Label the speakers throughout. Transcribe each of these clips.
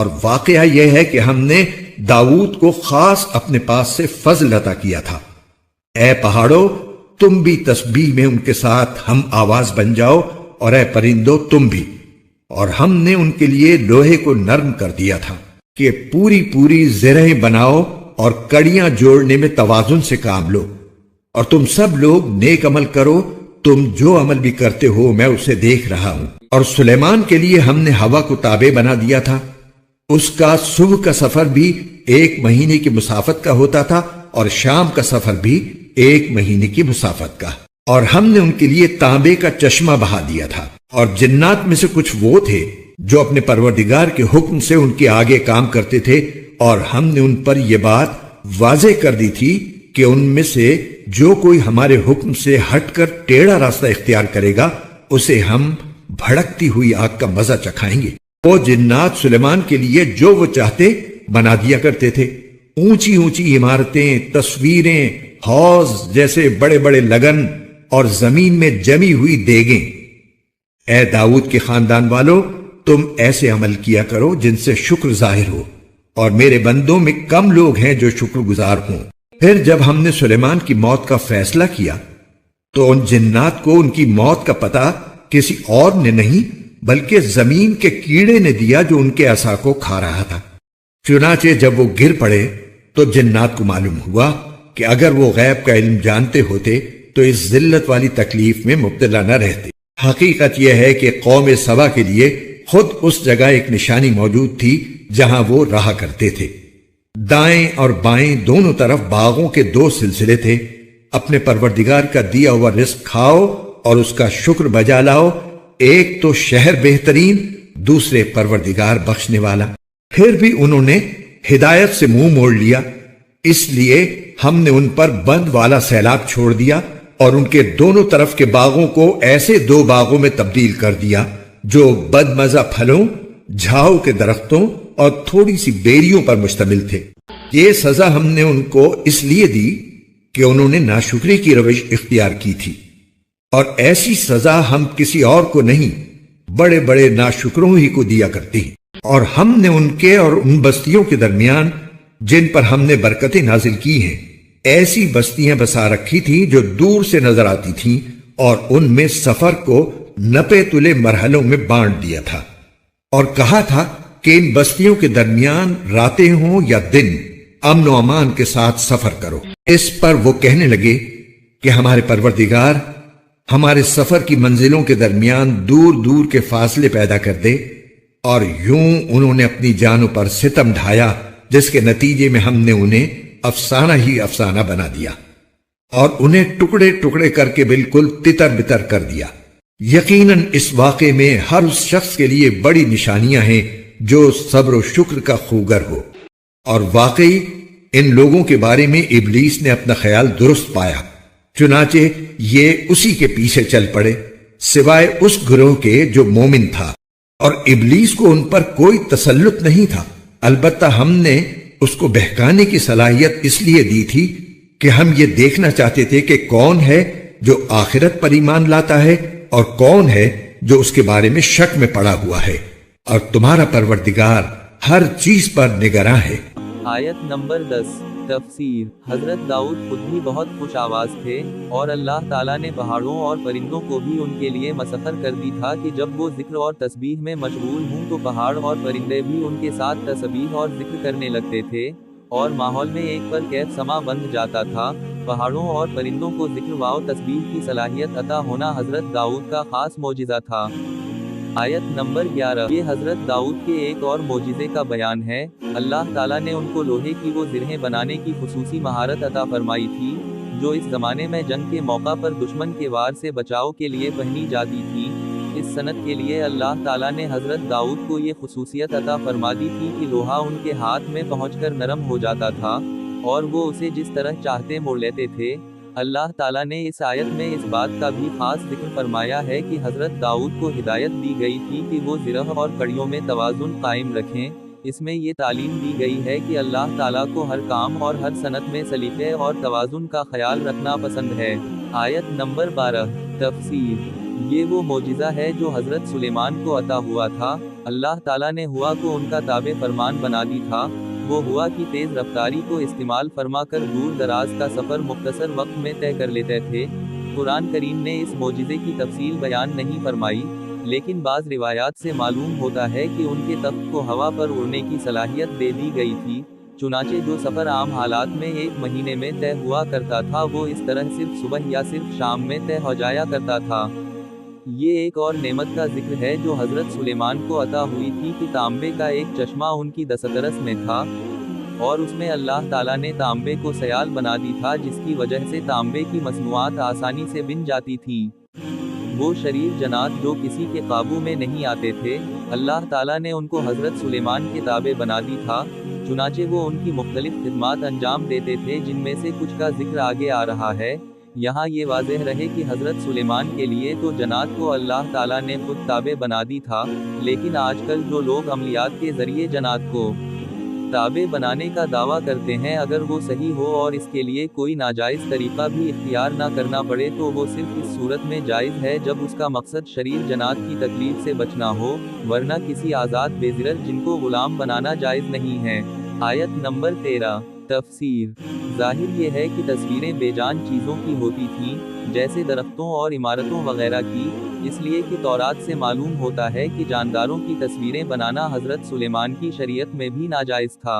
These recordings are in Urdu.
Speaker 1: اور واقعہ یہ ہے کہ ہم نے داؤد کو خاص اپنے پاس سے فضل عطا کیا تھا۔ اے پہاڑوں، تم بھی تسبیح میں ان کے ساتھ ہم آواز بن جاؤ، اور اے پرندوں تم بھی۔ اور ہم نے ان کے لیے لوہے کو نرم کر دیا تھا کہ پوری پوری زرہیں بناؤ اور کڑیاں جوڑنے میں توازن سے کام لو۔ اور تم سب لوگ نیک عمل کرو، تم جو عمل بھی کرتے ہو میں اسے دیکھ رہا ہوں۔ اور سلیمان کے لیے ہم نے ہوا کو تابع بنا دیا تھا، اس کا صبح کا سفر بھی 1 مہینے کی مسافت کا ہوتا تھا، اور شام کا سفر بھی 1 مہینے کی مسافت کا۔ اور ہم نے ان کے لیے تانبے کا چشمہ بہا دیا تھا۔ اور جنات میں سے کچھ وہ تھے جو اپنے پروردگار کے حکم سے ان کے آگے کام کرتے تھے، اور ہم نے ان پر یہ بات واضح کر دی تھی کہ ان میں سے جو کوئی ہمارے حکم سے ہٹ کر ٹیڑھا راستہ اختیار کرے گا اسے ہم بھڑکتی ہوئی آگ کا مزہ چکھائیں گے۔ وہ جنات سلیمان کے لیے جو وہ چاہتے بنا دیا کرتے تھے، اونچی اونچی عمارتیں، تصویریں، حوض جیسے بڑے بڑے لگن، اور زمین میں جمی ہوئی دیگیں۔ اے داؤد کے خاندان والو، تم ایسے عمل کیا کرو جن سے شکر ظاہر ہو، اور میرے بندوں میں کم لوگ ہیں جو شکر گزار ہوں۔ پھر جب ہم نے سلیمان کی موت کا فیصلہ کیا تو ان جنات کو ان کی موت کا پتہ کسی اور نے نہیں بلکہ زمین کے کیڑے نے دیا جو ان کے عصا کو کھا رہا تھا۔ چنانچہ جب وہ گر پڑے تو جنات کو معلوم ہوا کہ اگر وہ غیب کا علم جانتے ہوتے تو اس ذلت والی تکلیف میں مبتلا نہ رہتے۔ حقیقت یہ ہے کہ قوم سبا کے لیے خود اس جگہ ایک نشانی موجود تھی جہاں وہ رہا کرتے تھے۔ دائیں اور بائیں دونوں طرف باغوں کے 2 سلسلے تھے۔ اپنے پروردگار کا دیا ہوا رزق کھاؤ اور اس کا شکر بجا لاؤ، ایک تو شہر بہترین، دوسرے پروردگار بخشنے والا۔ پھر بھی انہوں نے ہدایت سے منہ موڑ لیا، اس لیے ہم نے ان پر بند والا سیلاب چھوڑ دیا، اور ان کے دونوں طرف کے باغوں کو ایسے 2 باغوں میں تبدیل کر دیا جو بد مزہ پھلوں، جھاؤ کے درختوں اور تھوڑی سی بیریوں پر مشتمل تھے۔ یہ سزا ہم نے ان کو اس لیے دی کہ انہوں نے ناشکری کی روش اختیار کی تھی، اور ایسی سزا ہم کسی اور کو نہیں بڑے بڑے ناشکروں ہی کو دیا کرتے ہیں۔ اور ہم نے ان کے اور ان بستیوں کے درمیان جن پر ہم نے برکتیں نازل کی ہیں ایسی بستیاں بسا رکھی تھیں جو دور سے نظر آتی تھیں، اور ان میں سفر کو نپے تلے مرحلوں میں بانٹ دیا تھا، اور کہا تھا کہ ان بستیوں کے درمیان راتیں ہوں یا دن امن و امان کے ساتھ سفر کرو۔ اس پر وہ کہنے لگے کہ ہمارے پروردگار ہمارے سفر کی منزلوں کے درمیان دور دور کے فاصلے پیدا کر دے، اور یوں انہوں نے اپنی جانوں پر ستم ڈھایا، جس کے نتیجے میں ہم نے انہیں افسانہ ہی افسانہ بنا دیا، اور انہیں ٹکڑے ٹکڑے کر کے بالکل تتر بتر کر دیا۔ یقیناً اس واقعے میں ہر اس شخص کے لیے بڑی نشانیاں ہیں جو صبر و شکر کا خوگر ہو۔ اور واقعی ان لوگوں کے بارے میں ابلیس نے اپنا خیال درست پایا، چنانچہ یہ اسی کے پیچھے چل پڑے، سوائے اس گروہ کے جو مومن تھا، اور ابلیس کو ان پر کوئی تسلط نہیں تھا۔ البتہ ہم نے اس کو بہکانے کی صلاحیت اس لیے دی تھی کہ ہم یہ دیکھنا چاہتے تھے کہ کون ہے جو آخرت پر ایمان لاتا ہے اور کون ہے جو اس کے بارے میں شک میں پڑا ہوا ہے، اور تمہارا پروردگار ہر چیز پر نگراں ہے۔
Speaker 2: آیت نمبر 10 تفسیر۔ حضرت داؤد خود بھی بہت خوش آواز تھے، اور اللہ تعالیٰ نے پہاڑوں اور پرندوں کو بھی ان کے لیے مسخر کر دی تھا کہ جب وہ ذکر اور تسبیح میں مشغول ہوں تو پہاڑ اور پرندے بھی ان کے ساتھ تسبیح اور ذکر کرنے لگتے تھے، اور ماحول میں ایک پر کیف سما بندھ جاتا تھا۔ پہاڑوں اور پرندوں کو ذکر و تسبیح کی صلاحیت عطا ہونا حضرت داؤد کا خاص معجزہ تھا۔ آیت نمبر 11 یہ حضرت داؤد کے ایک اور معجزے کا بیان ہے۔ اللہ تعالیٰ نے ان کو لوہے کی وہ زرہیں بنانے کی خصوصی مہارت عطا فرمائی تھی جو اس زمانے میں جنگ کے موقع پر دشمن کے وار سے بچاؤ کے لیے پہنی جاتی تھی۔ اس صنعت کے لیے اللہ تعالیٰ نے حضرت داؤد کو یہ خصوصیت عطا فرما دی تھی کہ لوہا ان کے ہاتھ میں پہنچ کر نرم ہو جاتا تھا، اور وہ اسے جس طرح چاہتے موڑ لیتے تھے۔ اللہ تعالیٰ نے اس آیت میں اس بات کا بھی خاص ذکر فرمایا ہے کہ حضرت داؤد کو ہدایت دی گئی تھی کہ وہ زرہ اور کڑیوں میں توازن قائم رکھیں۔ اس میں یہ تعلیم دی گئی ہے کہ اللہ تعالیٰ کو ہر کام اور ہر صنعت میں سلیقے اور توازن کا خیال رکھنا پسند ہے۔ آیت نمبر 12 تفسیر۔ یہ وہ معجزہ ہے جو حضرت سلیمان کو عطا ہوا تھا۔ اللہ تعالیٰ نے ہوا کو ان کا تابع فرمان بنا دی تھا۔ وہ ہوا کی تیز رفتاری کو استعمال فرما کر دور دراز کا سفر مختصر وقت میں طے کر لیتے تھے۔ قرآن کریم نے اس معجزے کی تفصیل بیان نہیں فرمائی، لیکن بعض روایات سے معلوم ہوتا ہے کہ ان کے تخت کو ہوا پر اڑنے کی صلاحیت دے دی گئی تھی۔ چنانچہ جو سفر عام حالات میں 1 مہینے میں طے ہوا کرتا تھا وہ اس طرح صرف صبح یا صرف شام میں طے ہو جایا کرتا تھا۔ یہ ایک اور نعمت کا ذکر ہے جو حضرت سلیمان کو عطا ہوئی تھی کہ تانبے کا ایک چشمہ ان کی دسترس میں تھا، اور اس میں اللہ تعالیٰ نے تانبے کو سیال بنا دی تھا، جس کی وجہ سے تانبے کی مصنوعات آسانی سے بن جاتی تھیں۔ وہ شریر جنات جو کسی کے قابو میں نہیں آتے تھے، اللہ تعالیٰ نے ان کو حضرت سلیمان کے تابع بنا دی تھا، چنانچہ وہ ان کی مختلف خدمات انجام دیتے تھے، جن میں سے کچھ کا ذکر آگے آ رہا ہے۔ یہاں یہ واضح رہے کہ حضرت سلیمان کے لیے تو جنات کو اللہ تعالیٰ نے خود تابع بنا دی تھا، لیکن آج کل جو لوگ عملیات کے ذریعے جنات کو تابع بنانے کا دعویٰ کرتے ہیں، اگر وہ صحیح ہو اور اس کے لیے کوئی ناجائز طریقہ بھی اختیار نہ کرنا پڑے تو وہ صرف اس صورت میں جائز ہے جب اس کا مقصد شریر جنات کی تکلیف سے بچنا ہو، ورنہ کسی آزاد بے ضرر جن کو غلام بنانا جائز نہیں ہے۔ آیت نمبر 13 تفسیر۔ ظاہر یہ ہے کہ تصویریں بے جان چیزوں کی ہوتی تھیں، جیسے درختوں اور عمارتوں وغیرہ کی، اس لیے کہ تورات سے معلوم ہوتا ہے کہ جانداروں کی تصویریں بنانا حضرت سلیمان کی شریعت میں بھی ناجائز تھا۔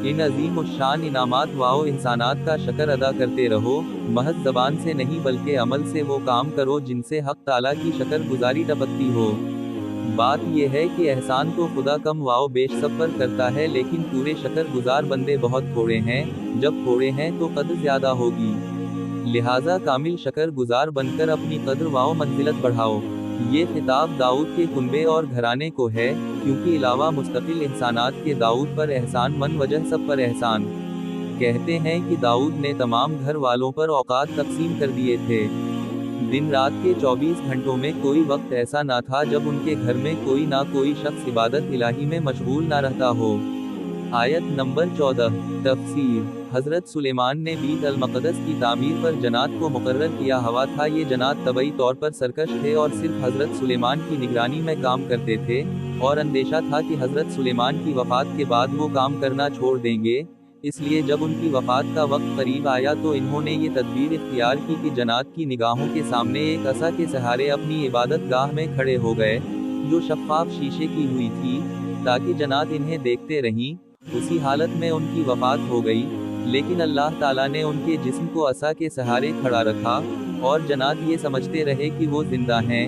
Speaker 2: ان عظیم الشان انعامات و احسانات کا شکر ادا کرتے رہو، محض زبان سے نہیں بلکہ عمل سے وہ کام کرو جن سے حق تعالیٰ کی شکر گزاری ٹپکتی ہو۔ بات یہ ہے کہ احسان تو خدا کم و بیش سب پر کرتا ہے، لیکن پورے شکر گزار بندے بہت تھوڑے ہیں۔ جب تھوڑے ہیں تو قدر زیادہ ہوگی، لہٰذا کامل شکر گزار بن کر اپنی قدر و منزلت بڑھاؤ۔ یہ خطاب داؤد کے کنبے اور گھرانے کو ہے، کیونکہ علاوہ مستقل احسانات کے داؤد پر احسان من وجہ سب پر احسان۔ کہتے ہیں کہ داؤد نے تمام گھر والوں پر اوقات تقسیم کر دیے تھے۔ دن رات کے 24 گھنٹوں میں کوئی وقت ایسا نہ تھا جب ان کے گھر میں کوئی نہ کوئی شخص عبادت الہی میں مشغول نہ رہتا ہو۔ آیت نمبر 14 تفسیر۔ حضرت سلیمان نے بیت المقدس کی تعمیر پر جنات کو مقرر کیا ہوا تھا۔ یہ جنات طبعی طور پر سرکش تھے اور صرف حضرت سلیمان کی نگرانی میں کام کرتے تھے، اور اندیشہ تھا کہ حضرت سلیمان کی وفات کے بعد وہ کام کرنا چھوڑ دیں گے، اس لیے جب ان کی وفات کا وقت قریب آیا تو انہوں نے یہ تدبیر اختیار کی کہ جنات کی نگاہوں کے سامنے ایک عصا کے سہارے اپنی عبادت گاہ میں کھڑے ہو گئے، جو شفاف شیشے کی ہوئی تھی، تاکہ جنات انہیں دیکھتے رہیں۔ اسی حالت میں ان کی وفات ہو گئی، لیکن اللہ تعالیٰ نے ان کے جسم کو عصا کے سہارے کھڑا رکھا، اور جنات یہ سمجھتے رہے کہ وہ زندہ ہیں،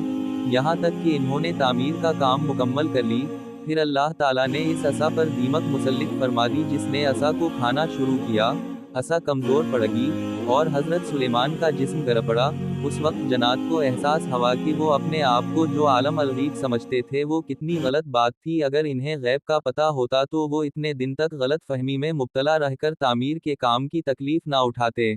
Speaker 2: یہاں تک کہ انہوں نے تعمیر کا کام مکمل کر لی۔ پھر اللہ تعالیٰ نے اس عصا پر دیمک مسلط فرما دی، جس نے عصا کو کھانا شروع کیا، عصا کمزور پڑ گئی، اور حضرت سلیمان کا جسم گر پڑا۔ اس وقت جنات کو احساس ہوا کہ وہ اپنے آپ کو جو عالم الغیب سمجھتے تھے وہ کتنی غلط بات تھی۔ اگر انہیں غیب کا پتہ ہوتا تو وہ اتنے دن تک غلط فہمی میں مبتلا رہ کر تعمیر کے کام کی تکلیف نہ اٹھاتے۔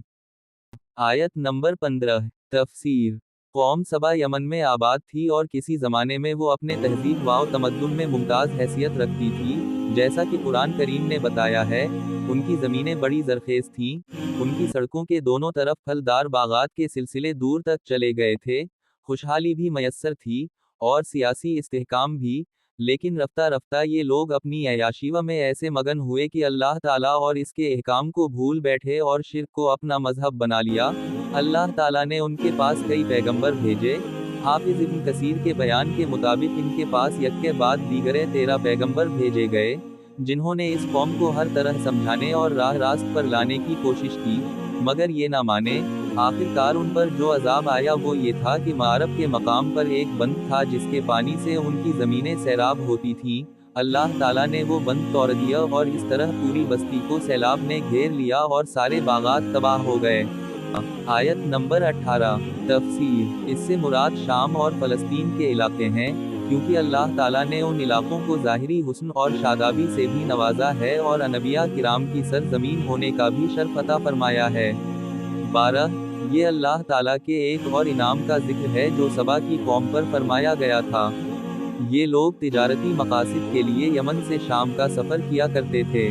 Speaker 2: آیت نمبر 15 تفسیر۔ قوم سبا یمن میں آباد تھی اور کسی زمانے میں وہ اپنے تہذیب و تمدن میں ممتاز حیثیت رکھتی تھی، جیسا کہ قرآن کریم نے بتایا ہے۔ ان کی زمینیں بڑی زرخیز تھیں، ان کی سڑکوں کے دونوں طرف پھلدار باغات کے سلسلے دور تک چلے گئے تھے، خوشحالی بھی میسر تھی اور سیاسی استحکام بھی، لیکن رفتہ رفتہ یہ لوگ اپنی عیاشیوں میں ایسے مگن ہوئے کہ اللہ تعالیٰ اور اس کے احکام کو بھول بیٹھے اور شرک کو اپنا مذہب بنا لیا۔ اللہ تعالیٰ نے ان کے پاس کئی پیغمبر بھیجے۔ حافظ ابن کثیر کے بیان کے مطابق ان کے پاس یک کے بعد دیگرے 13 پیغمبر بھیجے گئے، جنہوں نے اس قوم کو ہر طرح سمجھانے اور راہ راست پر لانے کی کوشش کی، مگر یہ نہ مانے۔ آخرکار ان پر جو عذاب آیا وہ یہ تھا کہ معرب کے مقام پر ایک بند تھا جس کے پانی سے ان کی زمینیں سیراب ہوتی تھیں۔ اللہ تعالیٰ نے وہ بند توڑ دیا اور اس طرح پوری بستی کو سیلاب نے گھیر لیا اور سارے باغات تباہ ہو گئے۔ آیت نمبر 18 تفسیر۔ اس سے مراد شام اور فلسطین کے علاقے ہیں، کیونکہ اللہ تعالیٰ نے ان علاقوں کو ظاہری حسن اور شادابی سے بھی نوازا ہے اور انبیاء کرام کی سرزمین ہونے کا بھی شرف عطا فرمایا ہے۔ 12 یہ اللہ تعالیٰ کے ایک اور انعام کا ذکر ہے جو سبا کی قوم پر فرمایا گیا تھا۔ یہ لوگ تجارتی مقاصد کے لیے یمن سے شام کا سفر کیا کرتے تھے۔